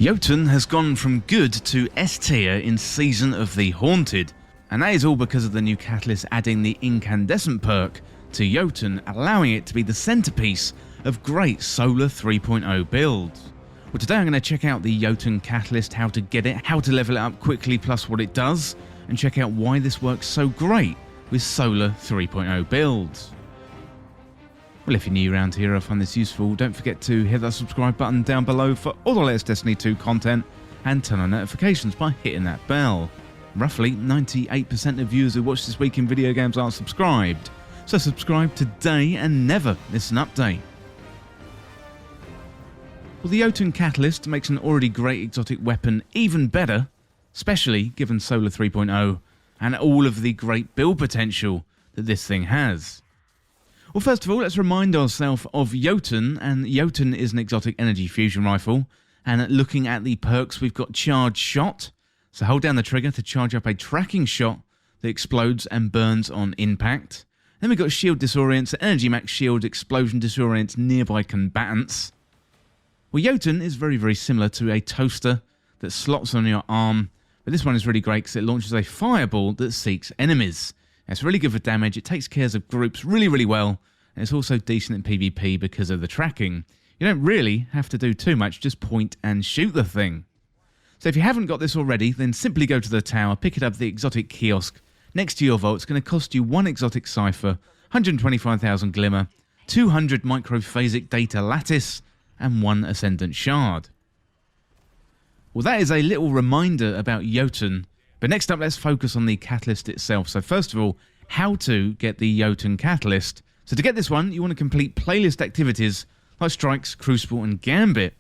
Jotunn has gone from good to S tier in Season of the Haunted, and that is all because of the new catalyst adding the Incandescent perk to Jotunn, allowing it to be the centrepiece of great Solar 3.0 builds. Well, today I'm going to check out the Jotunn Catalyst, how to get it, how to level it up quickly plus what it does, and check out why this works so great with Solar 3.0 builds. Well, if you're new around here or find this useful, don't forget to hit that subscribe button down below for all the latest Destiny 2 content and turn on notifications by hitting that bell. Roughly 98% of viewers who watch this week in video games aren't subscribed, so subscribe today and never miss an update. Well, the Jotunn Catalyst makes an already great exotic weapon even better, especially given Solar 3.0 and all of the great build potential that this thing has. Well, first of all, let's remind ourselves of Jotunn, and Jotunn is an exotic energy fusion rifle, and looking at the perks, we've got Charge Shot, so hold down the trigger to charge up a tracking shot that explodes and burns on impact. Then we've got Shield Disorients, Energy Max Shield, Explosion Disorients nearby combatants. Well, Jotunn is very similar to a toaster that slots on your arm, but this one is really great because it launches a fireball that seeks enemies. It's really good for damage, it takes care of groups really well, and it's also decent in PvP because of the tracking. You don't really have to do too much, just point and shoot the thing. So if you haven't got this already, then simply go to the tower, pick it up the exotic kiosk next to your vault. It's going to cost you 1 exotic cipher, 125,000 glimmer, 200 microphasic data lattice, and 1 ascendant shard. Well, that is a little reminder about Jotunn. But next up, let's focus on the catalyst itself. So first of all, how to get the Jotunn Catalyst. So to get this one, you want to complete playlist activities like Strikes, Crucible and Gambit.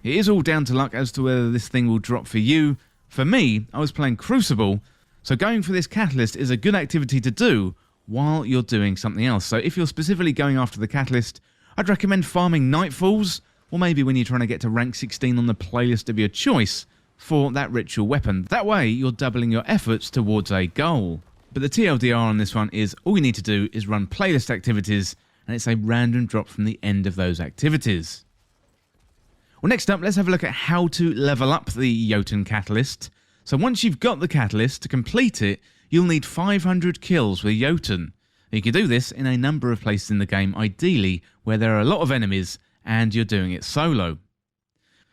It is all down to luck as to whether this thing will drop for you. For me, I was playing Crucible, so going for this catalyst is a good activity to do while you're doing something else. So if you're specifically going after the catalyst, I'd recommend farming Nightfalls, or maybe when you're trying to get to rank 16 on the playlist of your choice, for that ritual weapon. That way you're doubling your efforts towards a goal. But the TLDR on this one is all you need to do is run playlist activities, and it's a random drop from the end of those activities. Well, next up, let's have a look at how to level up the Jotunn Catalyst. So once you've got the catalyst, to complete it, you'll need 500 kills with Jotunn. You can do this in a number of places in the game, ideally where there are a lot of enemies and you're doing it solo.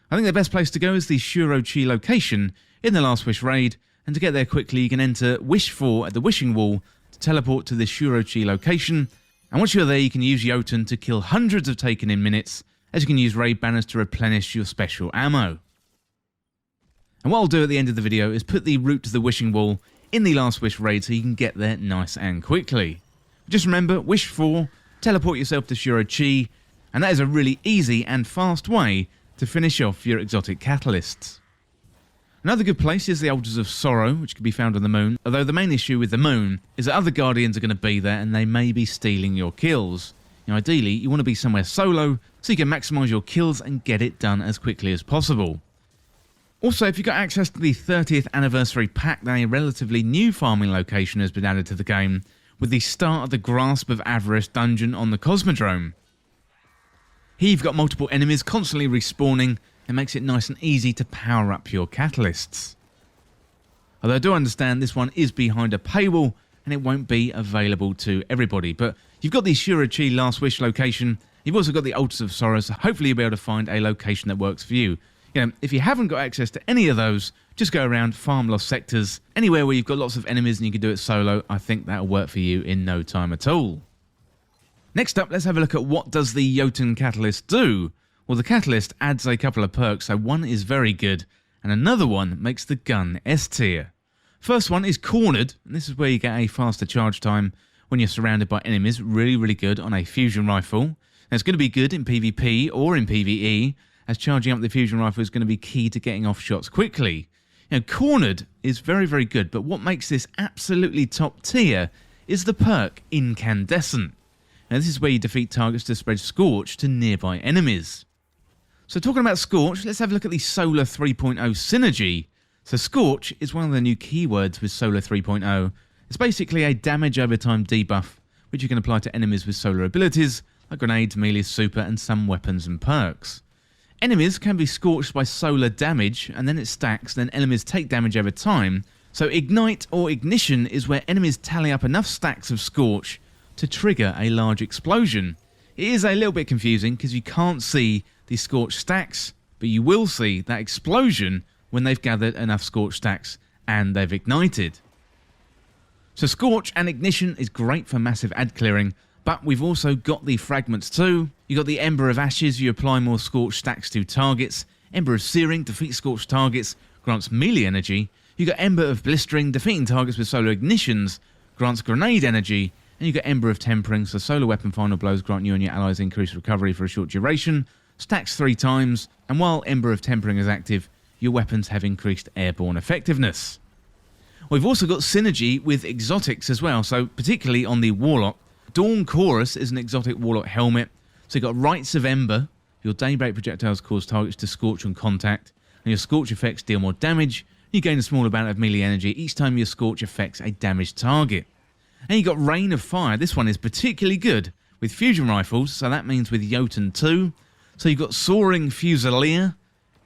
I think the best place to go is the Shurochi location in the Last Wish raid, and to get there quickly you can enter Wish 4 at the Wishing Wall to teleport to the Shurochi location, and once you're there you can use Jotunn to kill hundreds of taken in minutes, as you can use raid banners to replenish your special ammo. And what I'll do at the end of the video is put the route to the Wishing Wall in the Last Wish raid so you can get there nice and quickly. Just remember, Wish 4, teleport yourself to Shurochi, and that is a really easy and fast way to finish off your exotic catalysts. Another good place is the Altars of Sorrow, which can be found on the moon, although the main issue with the moon is that other Guardians are going to be there and they may be stealing your kills. Ideally, you want to be somewhere solo so you can maximise your kills and get it done as quickly as possible. Also, if you've got access to the 30th anniversary pack, then a relatively new farming location has been added to the game, with the start of the Grasp of Avarice dungeon on the Cosmodrome. Here you've got multiple enemies constantly respawning, and makes it nice and easy to power up your catalysts. Although I do understand this one is behind a paywall and it won't be available to everybody, but you've got the Shurochi Last Wish location, you've also got the Altars of Sorrow, so hopefully you'll be able to find a location that works for you. If you haven't got access to any of those, just go around, farm lost sectors, anywhere where you've got lots of enemies and you can do it solo. I think that'll work for you in no time at all. Next up, let's have a look at what does the Jotunn Catalyst do. Well, the Catalyst adds a couple of perks, so one is very good, and another one makes the gun S tier. First one is Cornered, and this is where you get a faster charge time when you're surrounded by enemies, really good on a fusion rifle. Now, it's going to be good in PvP or in PvE, as charging up the fusion rifle is going to be key to getting off shots quickly. Cornered is very good, but what makes this absolutely top tier is the perk Incandescent. Now, this is where you defeat targets to spread Scorch to nearby enemies. So talking about Scorch, let's have a look at the Solar 3.0 synergy. So Scorch is one of the new keywords with Solar 3.0. It's basically a damage over time debuff, which you can apply to enemies with solar abilities, like grenades, melee, super, and some weapons and perks. Enemies can be scorched by solar damage, and then it stacks, then enemies take damage over time. So Ignite or Ignition is where enemies tally up enough stacks of Scorch to trigger a large explosion. It is a little bit confusing because you can't see the Scorch stacks, but you will see that explosion when they've gathered enough Scorch stacks and they've ignited. So Scorch and Ignition is great for massive ad clearing, but we've also got the fragments too. You got the Ember of Ashes, you apply more Scorch stacks to targets. Ember of Searing, defeat Scorch targets, grants melee energy. You got Ember of Blistering, defeating targets with solar ignitions, grants grenade energy. And you got Ember of Tempering, so solar weapon final blows grant you and your allies increased recovery for a short duration, stacks 3 times, and while Ember of Tempering is active, your weapons have increased airborne effectiveness. We've also got synergy with exotics as well, so particularly on the Warlock. Dawn Chorus is an exotic Warlock helmet, so you've got Rites of Ember, your daybreak projectiles cause targets to scorch on contact, and your scorch effects deal more damage. You gain a small amount of melee energy each time your scorch affects a damaged target. And you got Rain of Fire. This one is particularly good with fusion rifles, so that means with Jotunn too. So you've got Soaring Fusilier.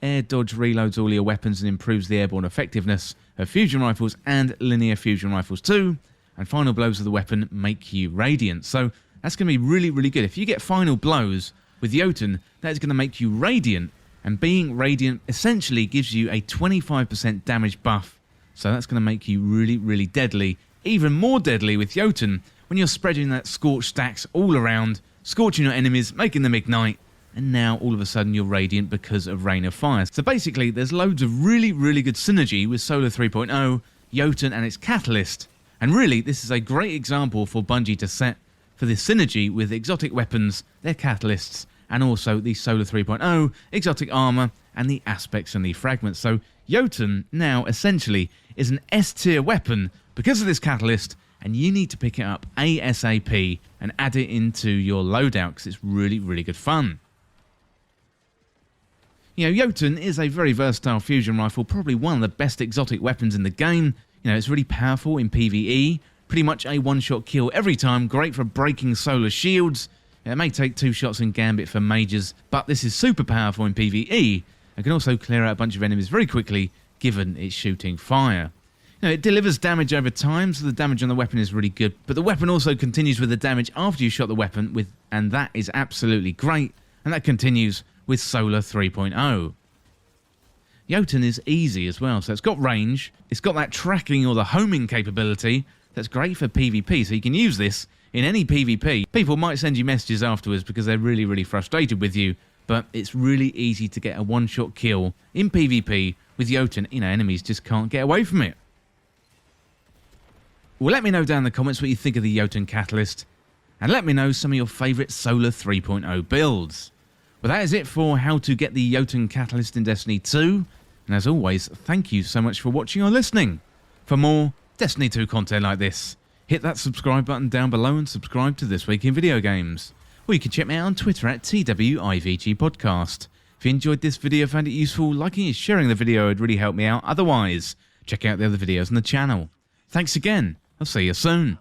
Air dodge reloads all your weapons and improves the airborne effectiveness of fusion rifles and linear fusion rifles too. And final blows of the weapon make you radiant. So that's going to be really, really good. If you get final blows with Jotunn, that is going to make you radiant. And being radiant essentially gives you a 25% damage buff. So that's going to make you really, really deadly. Even more deadly with Jotunn when you're spreading that Scorch stacks all around, scorching your enemies, making them ignite, and now all of a sudden you're radiant because of Rain of Fire. So basically there's loads of really, really good synergy with Solar 3.0, Jotunn and its Catalyst. And really this is a great example for Bungie to set for this synergy with exotic weapons, their catalysts, and also the Solar 3.0, exotic armor, and the aspects and the fragments. So Jotunn now essentially is an S-tier weapon because of this catalyst, and you need to pick it up ASAP and add it into your loadout because it's really, really good fun. You know, Jotunn is a very versatile fusion rifle, probably one of the best exotic weapons in the game. You know, it's really powerful in PvE, pretty much a one-shot kill every time, great for breaking solar shields. It may take 2 shots in Gambit for mages, but this is super powerful in PvE and can also clear out a bunch of enemies very quickly given its shooting fire. You know, it delivers damage over time, so the damage on the weapon is really good, but the weapon also continues with the damage after you shot the weapon, and that is absolutely great, and that continues with Solar 3.0. Jotunn is easy as well, so it's got range, it's got that tracking or the homing capability that's great for PvP, so you can use this in any PvP. People might send you messages afterwards because they're really, really frustrated with you, but it's really easy to get a one-shot kill in PvP with Jotunn. You know, enemies just can't get away from it. Well, let me know down in the comments what you think of the Jotunn Catalyst, and let me know some of your favourite Solar 3.0 builds. Well, that is it for how to get the Jotunn Catalyst in Destiny 2, and as always, thank you so much for watching or listening. For more Destiny 2 content like this, hit that subscribe button down below and subscribe to This Week in Video Games. Or you can check me out on Twitter at TWIVG Podcast. If you enjoyed this video, found it useful, liking and sharing the video would really help me out. Otherwise, check out the other videos on the channel. Thanks again. I'll see you soon.